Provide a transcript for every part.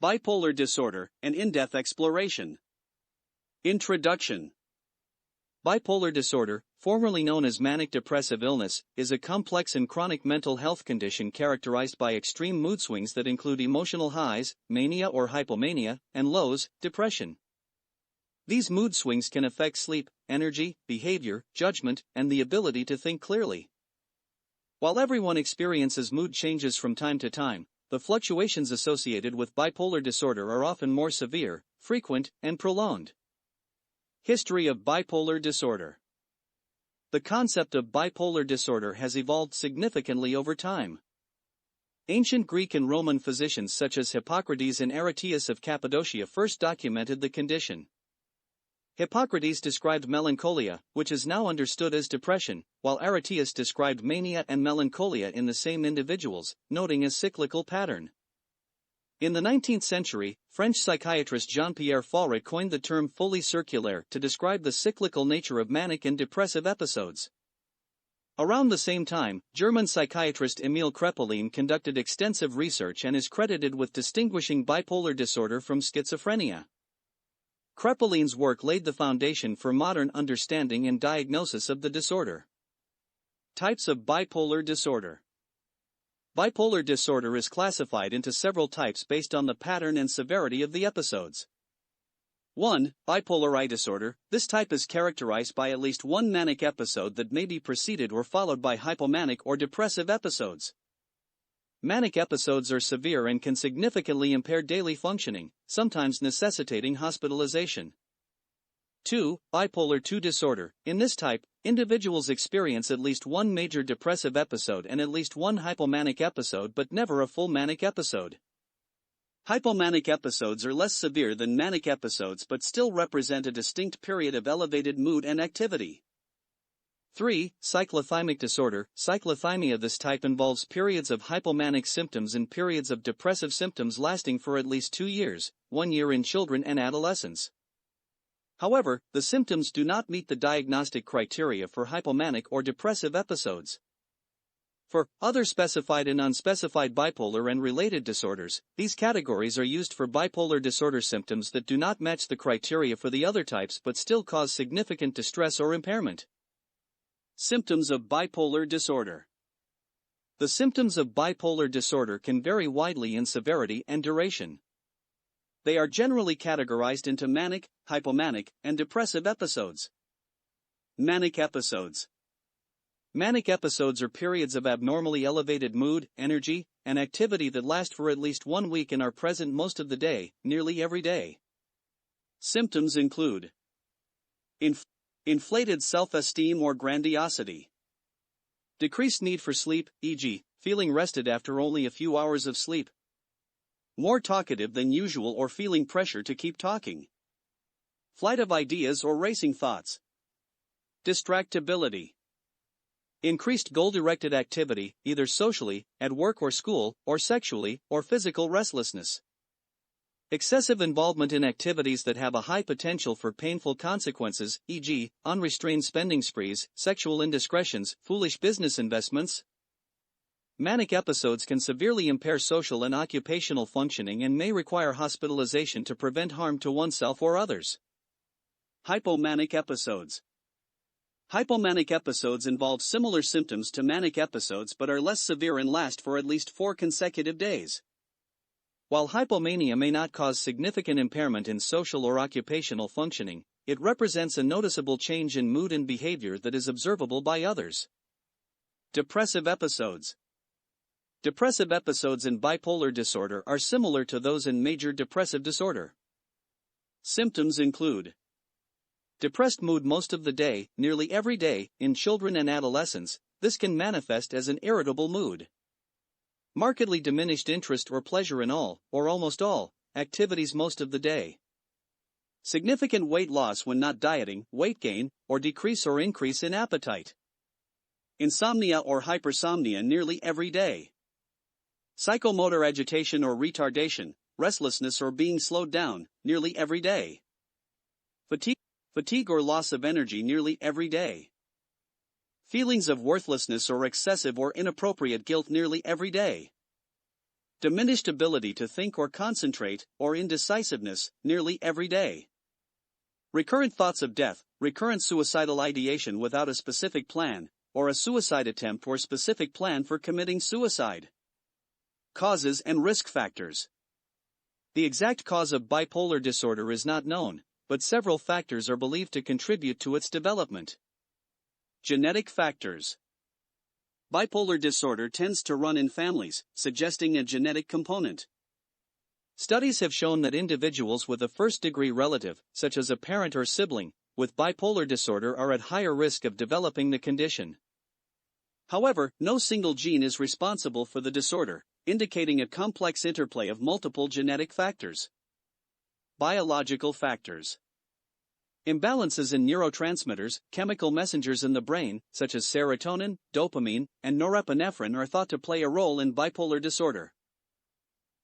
Bipolar disorder, an in-depth exploration. Introduction. Bipolar disorder, formerly known as manic depressive illness, is a complex and chronic mental health condition characterized by extreme mood swings that include emotional highs, mania or hypomania, and lows, depression. These mood swings can affect sleep, energy, behavior, judgment, and the ability to think clearly. While everyone experiences mood changes from time to time, the fluctuations associated with bipolar disorder are often more severe, frequent, and prolonged. History of bipolar disorder. The concept of bipolar disorder has evolved significantly over time. Ancient Greek and Roman physicians such as Hippocrates and Aretius of Cappadocia first documented the condition. Hippocrates described melancholia, which is now understood as depression, while Aretius described mania and melancholia in the same individuals, noting a cyclical pattern. In the 19th century, French psychiatrist Jean-Pierre Faure coined the term folie circulaire to describe the cyclical nature of manic and depressive episodes. Around the same time, German psychiatrist Emil Kraepelin conducted extensive research and is credited with distinguishing bipolar disorder from schizophrenia. Kraepelin's work laid the foundation for modern understanding and diagnosis of the disorder. Types of bipolar disorder. Bipolar disorder is classified into several types based on the pattern and severity of the episodes. 1. Bipolar I disorder. This type is characterized by at least one manic episode that may be preceded or followed by hypomanic or depressive episodes. Manic episodes are severe and can significantly impair daily functioning, sometimes necessitating hospitalization. 2. Bipolar II disorder. In this type, individuals experience at least one major depressive episode and at least one hypomanic episode but never a full manic episode. Hypomanic episodes are less severe than manic episodes but still represent a distinct period of elevated mood and activity. 3. Cyclothymic disorder. Cyclothymia. This type involves periods of hypomanic symptoms and periods of depressive symptoms lasting for at least 2 years, 1 year in children and adolescents. However, the symptoms do not meet the diagnostic criteria for hypomanic or depressive episodes. For other specified and unspecified bipolar and related disorders, these categories are used for bipolar disorder symptoms that do not match the criteria for the other types but still cause significant distress or impairment. Symptoms of bipolar disorder. The symptoms of bipolar disorder can vary widely in severity and duration. They are generally categorized into manic, hypomanic, and depressive episodes. Manic episodes. Manic episodes are periods of abnormally elevated mood, energy, and activity that last for at least 1 week and are present most of the day, nearly every day. Symptoms include inflated self-esteem or grandiosity. Decreased need for sleep, e.g., feeling rested after only a few hours of sleep. More talkative than usual or feeling pressure to keep talking. Flight of ideas or racing thoughts. Distractibility. Increased goal-directed activity, either socially, at work or school, or sexually, or physical restlessness. Excessive involvement in activities that have a high potential for painful consequences, e.g., unrestrained spending sprees, sexual indiscretions, foolish business investments. Manic episodes can severely impair social and occupational functioning and may require hospitalization to prevent harm to oneself or others. Hypomanic episodes. Hypomanic episodes involve similar symptoms to manic episodes but are less severe and last for at least 4 consecutive days. While hypomania may not cause significant impairment in social or occupational functioning, it represents a noticeable change in mood and behavior that is observable by others. Depressive episodes. Depressive episodes in bipolar disorder are similar to those in major depressive disorder. Symptoms include depressed mood most of the day, nearly every day, in children and adolescents. This can manifest as an irritable mood. Markedly diminished interest or pleasure in all, or almost all, activities most of the day. Significant weight loss when not dieting, weight gain, or decrease or increase in appetite. Insomnia or hypersomnia nearly every day. Psychomotor agitation or retardation, restlessness or being slowed down, nearly every day. Fatigue or loss of energy nearly every day. Feelings of worthlessness or excessive or inappropriate guilt nearly every day. diminished ability to think or concentrate, or indecisiveness, nearly every day. Recurrent thoughts of death, recurrent suicidal ideation without a specific plan, or a suicide attempt or specific plan for committing suicide. Causes and risk factors. The exact cause of bipolar disorder is not known, but several factors are believed to contribute to its development. Genetic factors. Bipolar disorder tends to run in families, suggesting a genetic component. Studies have shown that individuals with a first-degree relative, such as a parent or sibling, with bipolar disorder are at higher risk of developing the condition. However, no single gene is responsible for the disorder, indicating a complex interplay of multiple genetic factors. Biological factors. Imbalances in neurotransmitters, chemical messengers in the brain, such as serotonin, dopamine, and norepinephrine, are thought to play a role in bipolar disorder.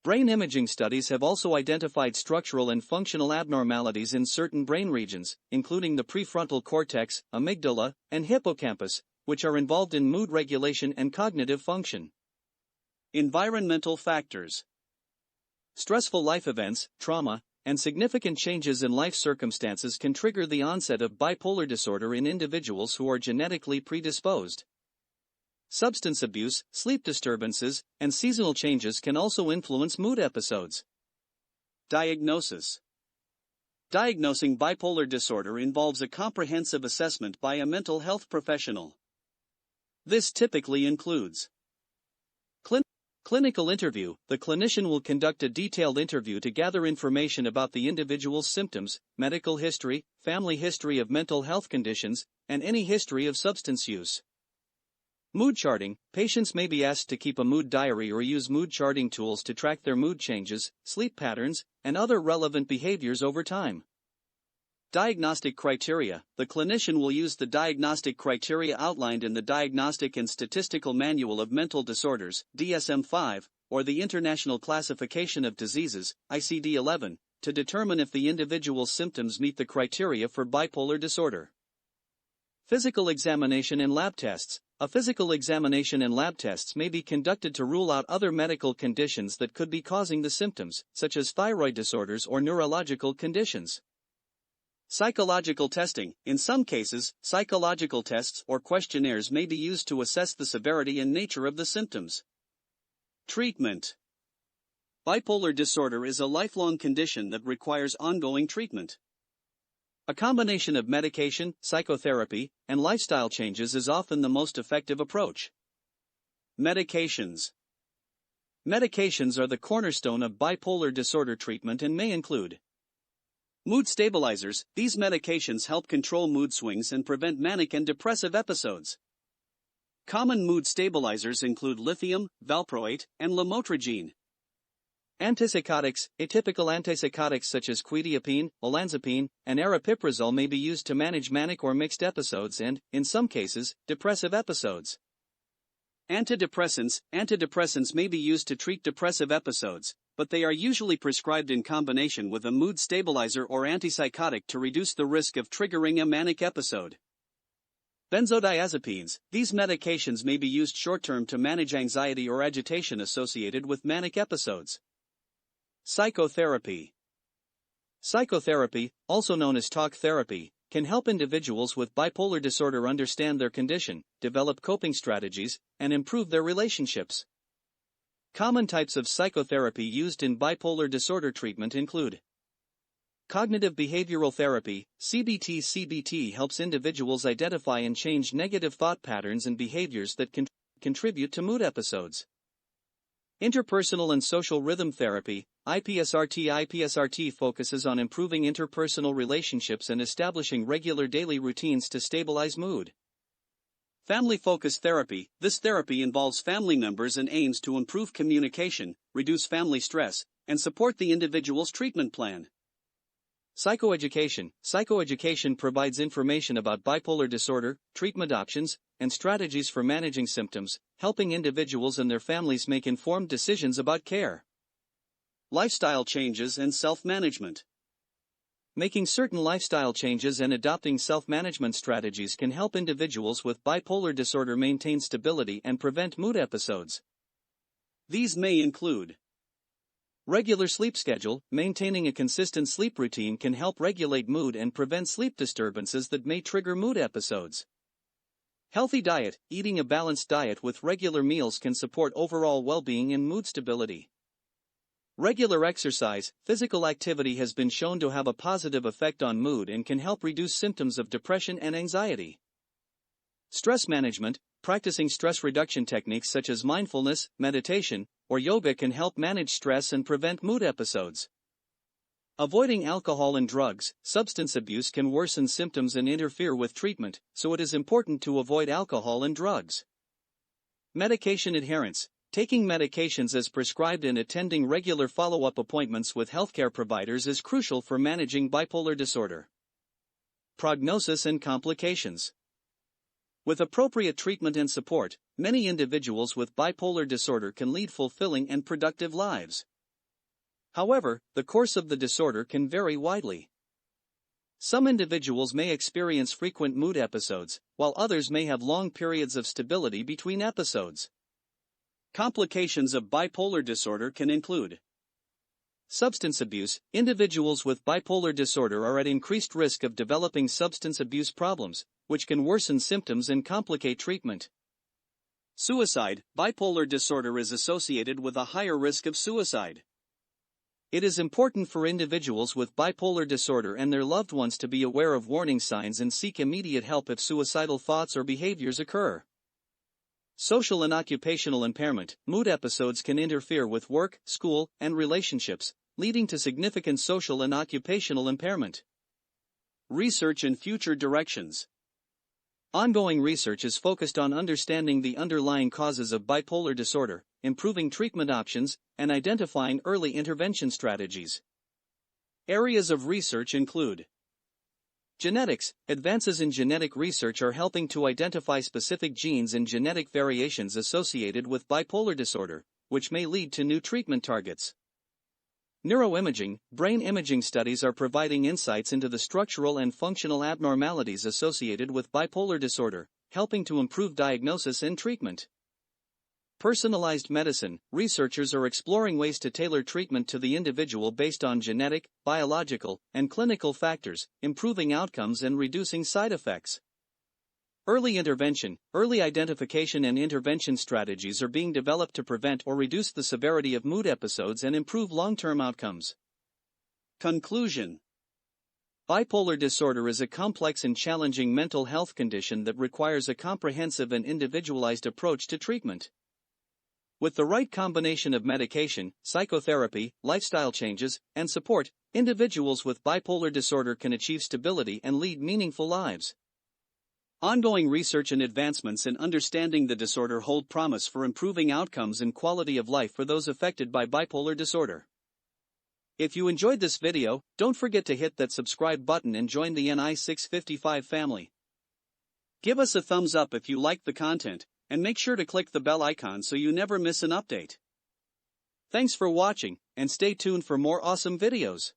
Brain imaging studies have also identified structural and functional abnormalities in certain brain regions, including the prefrontal cortex, amygdala, and hippocampus, which are involved in mood regulation and cognitive function. Environmental factors. Stressful life events, trauma, and significant changes in life circumstances can trigger the onset of bipolar disorder in individuals who are genetically predisposed. Substance abuse, sleep disturbances, and seasonal changes can also influence mood episodes. Diagnosis. Diagnosing bipolar disorder involves a comprehensive assessment by a mental health professional. This typically includes clinical interview. The clinician will conduct a detailed interview to gather information about the individual's symptoms, medical history, family history of mental health conditions, and any history of substance use. Mood charting. Patients may be asked to keep a mood diary or use mood charting tools to track their mood changes, sleep patterns, and other relevant behaviors over time. Diagnostic criteria. The clinician will use the diagnostic criteria outlined in the Diagnostic and Statistical Manual of Mental Disorders, DSM-5, or the International Classification of Diseases, ICD-11, to determine if the individual's symptoms meet the criteria for bipolar disorder. Physical examination and lab tests. A physical examination and lab tests may be conducted to rule out other medical conditions that could be causing the symptoms, such as thyroid disorders or neurological conditions. Psychological testing. In some cases, psychological tests or questionnaires may be used to assess the severity and nature of the symptoms. Treatment. Bipolar disorder is a lifelong condition that requires ongoing treatment. A combination of medication, psychotherapy, and lifestyle changes is often the most effective approach. Medications. Medications are the cornerstone of bipolar disorder treatment and may include mood stabilizers. These medications help control mood swings and prevent manic and depressive episodes. Common mood stabilizers include lithium, valproate, and lamotrigine. Antipsychotics. Atypical antipsychotics such as quetiapine, olanzapine, and aripiprazole may be used to manage manic or mixed episodes and, in some cases, depressive episodes. Antidepressants. Antidepressants may be used to treat depressive episodes, but they are usually prescribed in combination with a mood stabilizer or antipsychotic to reduce the risk of triggering a manic episode. Benzodiazepines. These medications may be used short-term to manage anxiety or agitation associated with manic episodes. Psychotherapy. Psychotherapy, also known as talk therapy, can help individuals with bipolar disorder understand their condition, develop coping strategies, and improve their relationships. Common types of psychotherapy used in bipolar disorder treatment include cognitive behavioral therapy. CBT helps individuals identify and change negative thought patterns and behaviors that can contribute to mood episodes. Interpersonal and social rhythm therapy. IPSRT focuses on improving interpersonal relationships and establishing regular daily routines to stabilize mood. Family-focused therapy. This therapy involves family members and aims to improve communication, reduce family stress, and support the individual's treatment plan. Psychoeducation. Psychoeducation provides information about bipolar disorder, treatment options, and strategies for managing symptoms, helping individuals and their families make informed decisions about care. Lifestyle changes and self-management. Making certain lifestyle changes and adopting self-management strategies can help individuals with bipolar disorder maintain stability and prevent mood episodes. These may include Regular sleep schedule. Maintaining a consistent sleep routine can help regulate mood and prevent sleep disturbances that may trigger mood episodes. Healthy diet. Eating a balanced diet with regular meals can support overall well-being and mood stability. Regular exercise. Physical activity has been shown to have a positive effect on mood and can help reduce symptoms of depression and anxiety. Stress management. Practicing stress reduction techniques such as mindfulness, meditation, or yoga can help manage stress and prevent mood episodes. Avoiding alcohol and drugs. Substance abuse can worsen symptoms and interfere with treatment, so it is important to avoid alcohol and drugs. Medication adherence. Taking medications as prescribed and attending regular follow-up appointments with healthcare providers is crucial for managing bipolar disorder. Prognosis and complications. With appropriate treatment and support, many individuals with bipolar disorder can lead fulfilling and productive lives. However, the course of the disorder can vary widely. Some individuals may experience frequent mood episodes, while others may have long periods of stability between episodes. Complications of bipolar disorder can include substance abuse. Individuals with bipolar disorder are at increased risk of developing substance abuse problems, which can worsen symptoms and complicate treatment. Suicide. Bipolar disorder is associated with a higher risk of suicide. It is important for individuals with bipolar disorder and their loved ones to be aware of warning signs and seek immediate help if suicidal thoughts or behaviors occur. Social and occupational impairment. Mood episodes can interfere with work, school, and relationships, leading to significant social and occupational impairment. Research and future directions. Ongoing research is focused on understanding the underlying causes of bipolar disorder, improving treatment options, and identifying early intervention strategies. Areas of research include genetics. Advances in genetic research are helping to identify specific genes and genetic variations associated with bipolar disorder, which may lead to new treatment targets. Neuroimaging. Brain imaging studies are providing insights into the structural and functional abnormalities associated with bipolar disorder, helping to improve diagnosis and treatment. Personalized medicine. Researchers are exploring ways to tailor treatment to the individual based on genetic, biological, and clinical factors, improving outcomes and reducing side effects. Early intervention. Early identification and intervention strategies are being developed to prevent or reduce the severity of mood episodes and improve long-term outcomes. Conclusion. Bipolar disorder is a complex and challenging mental health condition that requires a comprehensive and individualized approach to treatment. With the right combination of medication, psychotherapy, lifestyle changes, and support, individuals with bipolar disorder can achieve stability and lead meaningful lives. Ongoing research and advancements in understanding the disorder hold promise for improving outcomes and quality of life for those affected by bipolar disorder. If you enjoyed this video, don't forget to hit that subscribe button and join the Ni655 family. Give us a thumbs up if you liked the content, and make sure to click the bell icon so you never miss an update. Thanks for watching, and stay tuned for more awesome videos.